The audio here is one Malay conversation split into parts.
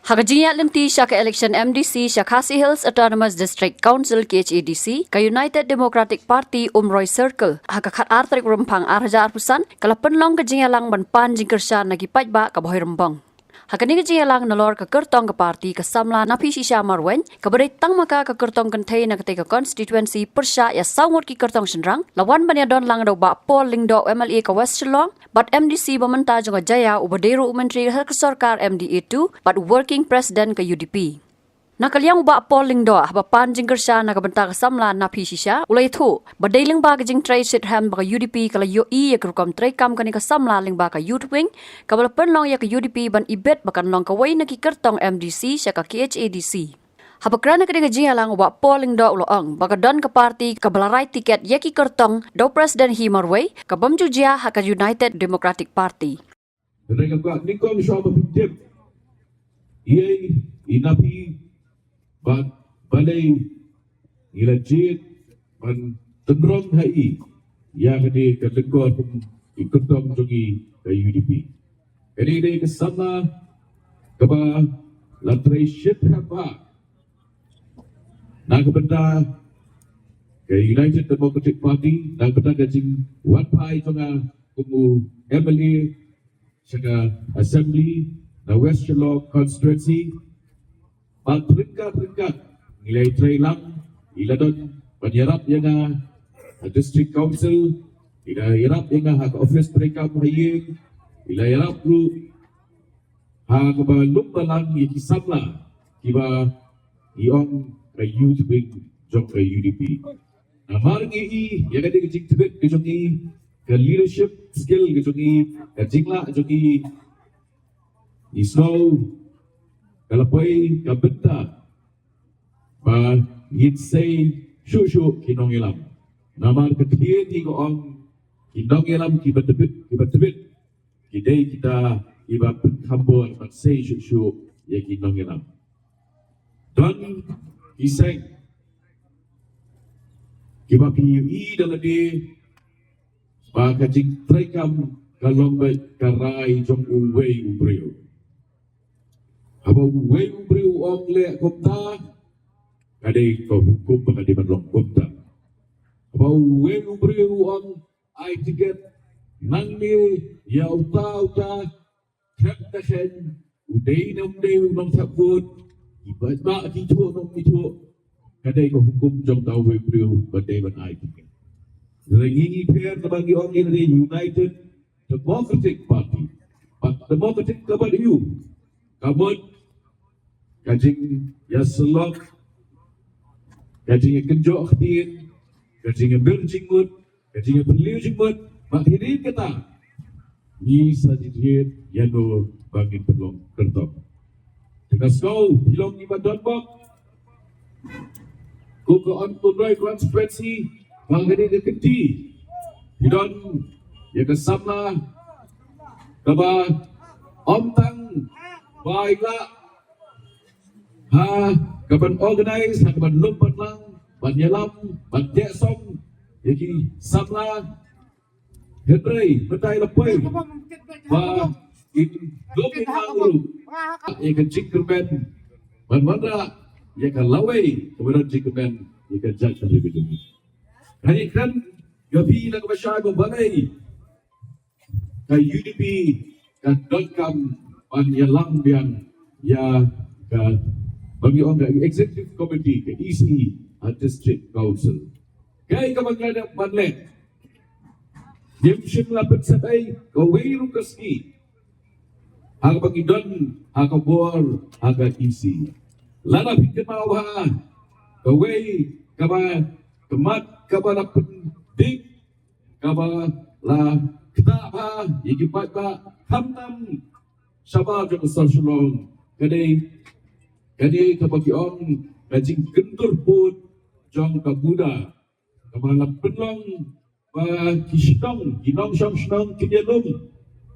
Hagajiya limti Shaka Election MDC Shakasi Hills Autonomous District Council KHADC ka United Democratic Party Umroy Circle hagakhat artrik rumpang arhaja arpusan kalapan long kajiya lang banpan jingkersya nagipaj ba kaboy rumpang. Hakani kajiya lang nalor ka kertong ka party kasamla napi sisya marwen kabaray tang maka ka kertong kantay na katay ka constituency persya ya saungot ki kertong senrang lawan banyadon lang daw ba Paul Lingdo MLA ka West Shillong but MDC bamanta jong jaya ubadero menteri sarkar MDA2 but working president ka UDP. Nakalyang ba Paul Lingdo habapan jingkersya nakabanta kasamla napi sisya ulay thu badailing ba kajing tray sitham ba ka UDP kala UI ya kerukom tray kam kani kasamla ling ba ka youth wing kabalapan long ya ka UDP ban ibet bakan long kaway nakikertong MDC siya ka KHADC. Habakrana kadi kajiya lang ba Paul Lingdo uloong baka don ka party kabalaray tiket yaki kertong daw President Himarway kabamjujia haka United Democratic Party. Mereka kuat nikong syawab pinjam. Ia inapi balai ilajit man tendrong hai yang di kelengkor ikutong jogi ke UDP. Jadi ini kesama keba lantrai ship apa nak benda ke United Democratic Party nak benda gajing wan pai tengah kumu MLA sega Assembly na West Shillong constituency. Peringkat nilai trailang iladon penyerap yang district council ila irap yang office mereka mahayeng ila irap lu kebalum balang ikisamla kiba iong ke youth wing jong ke UDP namar ngi yang ada kecing tebet kejongi ke leadership skill kejongi kecingla jongi isno kalapay kabenta ba say shushu kinong ilam namar ketiye ti ko ang kinong ilam kibatebit kidai kita iba khambor but say shushu ya kinong ilam don iseng kiba PUE dalade ba kajing trekam kalong ba karai jong uwei ubreo aba uwei ubreo ong le komta kadai ko hukum bakadi manlong komta aba uwei ubreo ong ai tiket nangni ya uta trap taken udai nong sabut ibat ba ti chu nong mi chu kadai ko hukum jong tau uwei ubreo badai ban ai tiket rengingi pair bagi ong in the United Democratic Party but Democratic kabad you kabut kajing ya selok kajing kenjok tin kajing berjingut kajing beliau jingut mak hidup kita ni sajid yano bangin pelong kertok dengan kau bilong ibadat bok ko on kunrai constituency bangani deketi hidon ya kesamla kaba omtang baiklah kapan organize kapan lompat lang banyalam banjesong jadi samla Henry betai lepai ba in lopin langulu ya kan cikkerman banwanda ya kan lawai kemudian cikkerman ya kan judge lebih dulu hari kan gapi nak masyarakat balai ka UDP ka dotcom banyalam biang ya ka bagi orang executive committee ke EC district council kay kamagana panlet dimshim lapit sabay kawairu kaski ang pagidon akabor aga EC lana pikamawa kawai kama kemat kabala pendik kaba la kitaba igipat ba hamtam sabah jong Shillong Kadi kapag yung kajing kentur pun jong kabuda kamalap penlong pa kisitong ginong siyang sinong kinyalong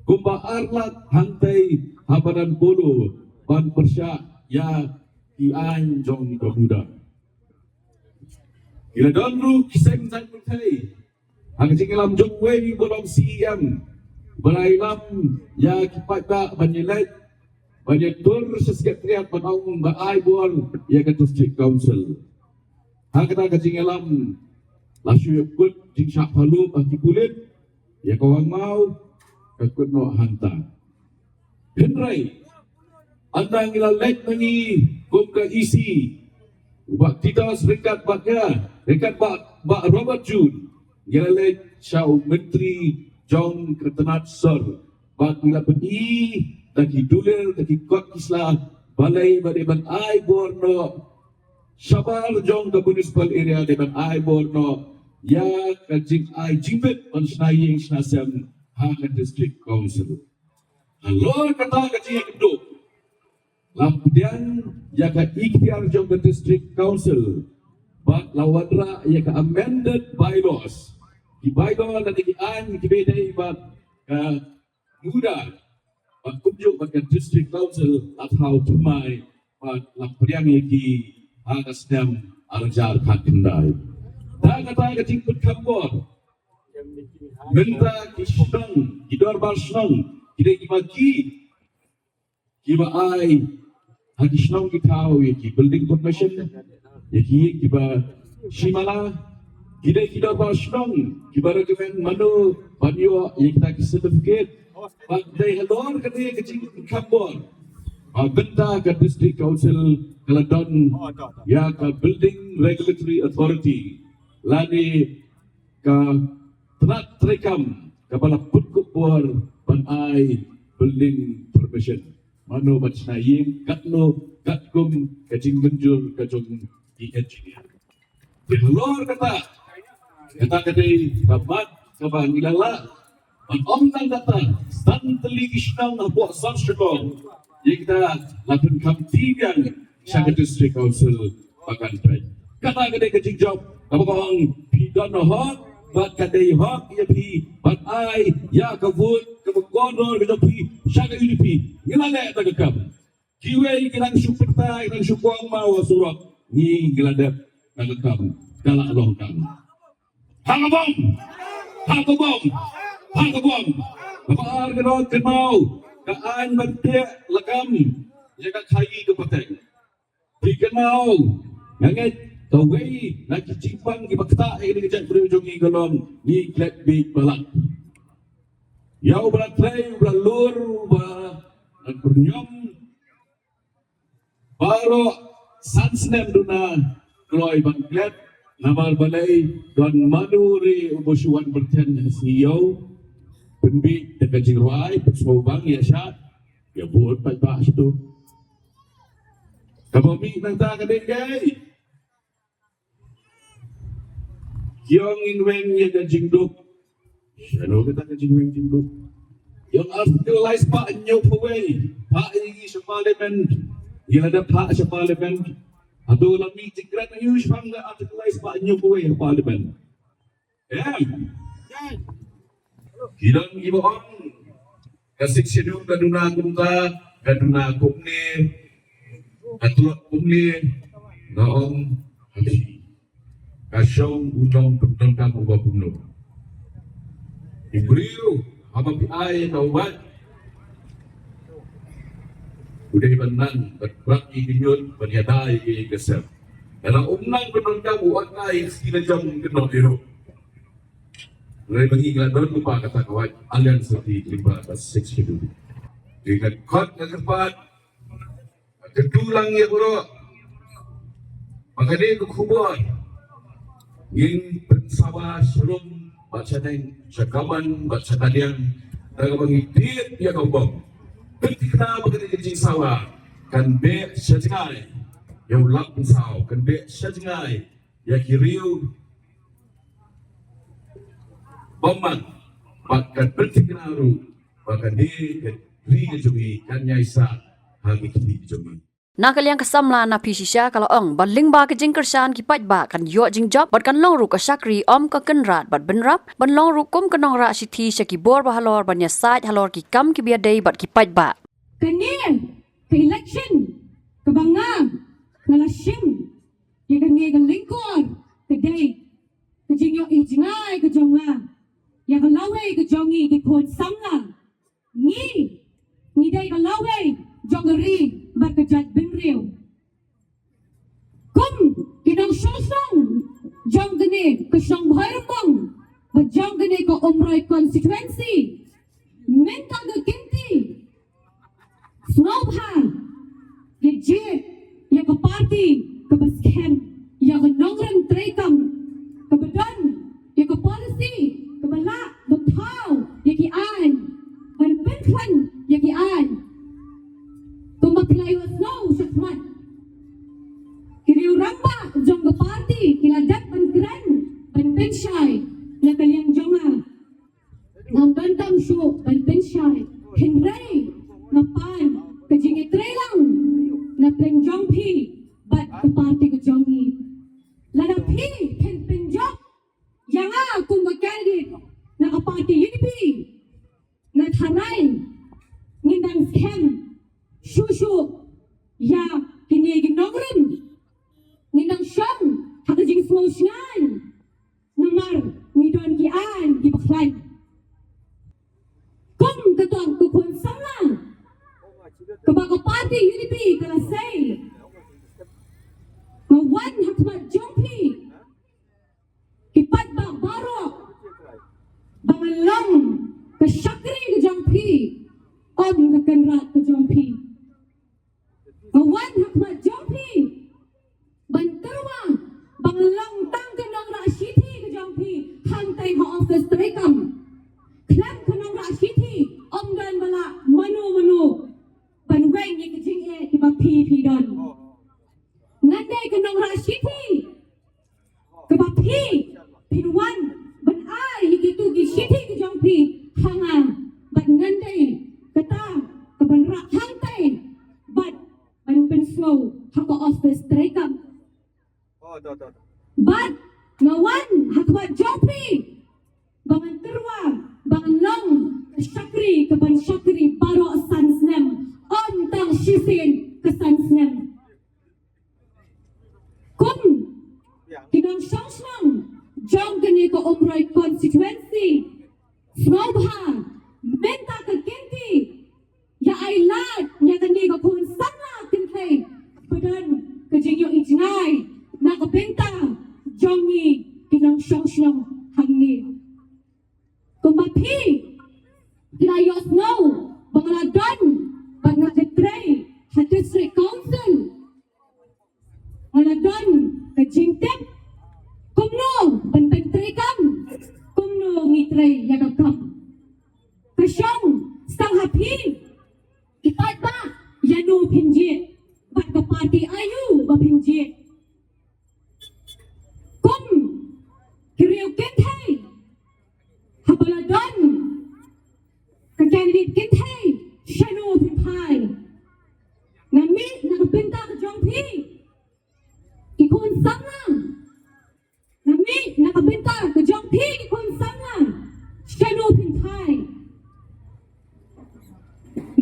kumba arlat hantay habaran polo ban persya ya kian jong kabuda ila donru kiseng san putay ang jingilam jong way bolong CEM balailam ya kipat ba banyilat banyak tur sesekretariat panaung baai bol ia ke district council. Hakata kacing alam lasu yakut jing syak palu aki kulit ia kawang mau kakut no hanta. Henry anda ngilalek nangi kumka isi ubak kita serikat baknya serikat bak Robert June ngilalek syau menteri John Ketenat Sir bak ngilap i taki dulir taki kuat kislah balai badeban ai borno Sabar jong ke municipal area deban ai borno ya kajing ai jimbet on snaying snasem haka district council. Alor kata kajing hidup. Lampian ya ka ikhtiar jong ke district council. Bak lawadra ya ka amended bylaws. Di bylaw dan di an ki bedai bak muda. Bak kunjuk bak district council atau tumai bak lampian ki atas nam arjar kakendai. Tak kata kecing pun kabur. Benda kisnang, kidor barsnang, kidai kimaki, kiba ai, hakisnang kitau yaki building permission, yaki kiba shimala, kidai kidor barsnang, kiba recommend manu banyo yaki certificate, but they halor kata kecing pun kabur. Benda ke district council Kelantan ya ke building regulatory authority lani ke terat terekam kepala putkup puar banai building permission mano macnayim katno katkum kacing benjur kacung di engineer dihalor kata kadai kabat kabang ilala an omnang kata stanteli kisnang na buat sarsyakong kita lakukan kamtibian Syakat District Council Pakan Pej. Kata kadai kecing job, kapag pidan na hot, bat kadai hot, iya pi, bat ay, ya kavut, kapag gondor, kadang pi, syakat ini pi, ngilalek tagakam. Kiway kilang syuperta, kilang syukuang mawa surok, ni ngiladep tagakam, kalak longkam. Hangabong! Hangabong! Hangabong! Kapag kadang kenau, kaan bantik lekam jaga kayi ke pateng dikenal nganget tawai nak cipang di bakta ini kejak berujungi galon ni klep big balak yau beratrai beralur bernyom baru sansnem duna kloy bangklet namal balai don manuri ubusuan berten siyau penbi dekat jingruai semua bang ya syat ya buat pak situ kamu mi nang tak kadai yang ingwen ya dan jingduk sano kita ke jingduk yang articulate pak nyop away pak ini sa parliament yang ada pak sa parliament atau lami jingrat news pang articulate pak nyop away parliament Kidang ibu on kasih sidung kaduna kumta kaduna kumni atulak kumni naon hati kasyong unong pagtangkang ubah kumno ibriu apa pi ay taubat udah ibanan berbaki ginyun banyadai ke geser dalam umnang pagtangkang uat ay sila jam kenal iro mulai bagi Kelantan lupa kata kawan alian seperti 5-6 hidup dengan kot yang tepat kedulang ya bro maka dia kekubur ingin bersama sebelum baca neng syakaman baca tadian dan bagi dia ya kau bom ketika begitu kecing sawah kan be sejengai yang lap saw kan be sejengai ya kiriu Boman, bahkan bertiknaru, bahkan di jogi kan nyaisa hagi kini jogi. Nakal yang kesamla na pisisya kalau ong baling ba ke jingkersan ki pat ba kan yo jing job bat kan long ru ka sakri om ka kenrat bat benrap ban long ru kum kanong ra sithi syaki bor ba halor ban ya side halor ki kam ki biadai bat ki pat ba. Kanil ke election ke bangang ngalasim ya kan nge lingkor ke day ke jingyo ijngai ke jonga ya kalau ke jongi di kod samla ni day kalau jongeri berkejat benriu. Kum kinang sosong jong gene ke Song Bhairambang bajang gene ke Umroi constituency minta ke kinti snobha ye je ye ke party ke baskem ye ke nongrem trekam ke badan ye ke policy ke bala betau ye ki an ban benkan ye ki an kumaklay wasno sakmat kiriu ramba jong ke party kiladat ban keren ban benshai ya kalian jonga ngam bantam shu ban benshai henrei ngapan kejingi trelang na pleng jong pi bat ke party ke jongi lada pi pen penjok yang aku candidate na ke party UDP na tharai ngindang scam shu ya kini ginogrem ngindang syam hakajing smosngan namar ngidon ki an ki baklan kum ketuang kukun samlang kebaga party UDP kalasay ngawan hakmat jongpi kipat bak barok bangalong kesyakri ke jongpi om kekenrat ke jongpi ngawan hakmat jongpi banterwa bangalong tang ke nang rasyiti ke jongpi hantai ha office terekam klam ke nang rasyiti om dan bala manu banweng ye ke jing e ki ba pi don ngandai ke nang rasyiti ke ba pi pinwan ban ai gitu gi syiti ke jongpi hanga ban ngandai kata ke ban rak hantai bat ban penslo ha ko office terekam bat ngawan hakwa jongpi bangan terwa bangan long syakri ke ban syakri baro sansnem on tang shisin ke sansnem kum kinang song jong gani ke Umroi constituency snobha menta ke kinti ya ailat ya gani ke kun sana kintai badan ke jingyo ijngai na ke benta jongi kinang song hangni kumapi kinayos no bangaladan bangaketrei ha district council ngaladan ke jingtep kumno banpentrikam kumno ngitrei yagakam kasyong stang hapi kipat ba yanu pinjit bat ke party ayu ba pinjit kum kiriu kentai habaladon ke candidate kentai shanu pinpai ngami nakapinta ke jongpi ikun samlang ngami nakapinta ke jongpi ikun samlang shanu pinpai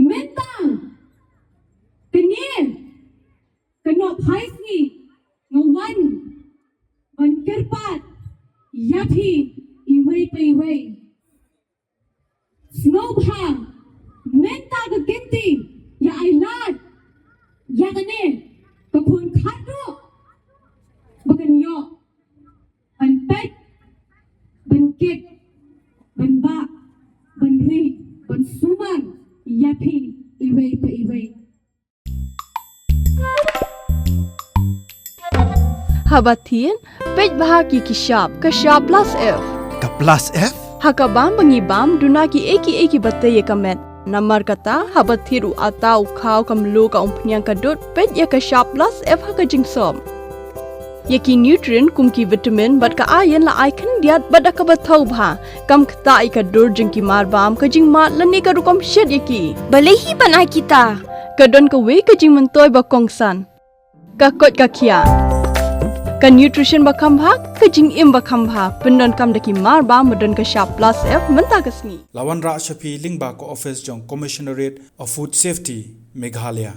mentang kenye kenok paisni ngawan ban kerpat yapi iway pa iway snobha menta ke kinti ya ailat ya gane ke kun khatu bagan yo ban pet ban kit ban ba ban ri ban suman yapi iway pa iway Habatin pej bahagi kishap kashap plus F Ka plus F? hakabam bangibam dunaki eki batai kamet namar kata habathiru atau khau kamlu ka umpnyang kadut pej ya kashap plus F hakajing som yaki nutrient kumki vitamin bat ka ayan la icon diat bada ka bathau bha kam khta i ka dur jingki marbam ka jing ma lani ka rukom shed yaki balehi banai kita kadon ka we ka jing mentoy ba kongsan ka kot ka khia ka nutrition ba khambha ka jing im ba khambha pendon kam daki marba modon ka sharp plus F menta kasni Lawan Ra Shafi Lingba ko office jong Commissionerate of Food Safety Meghalaya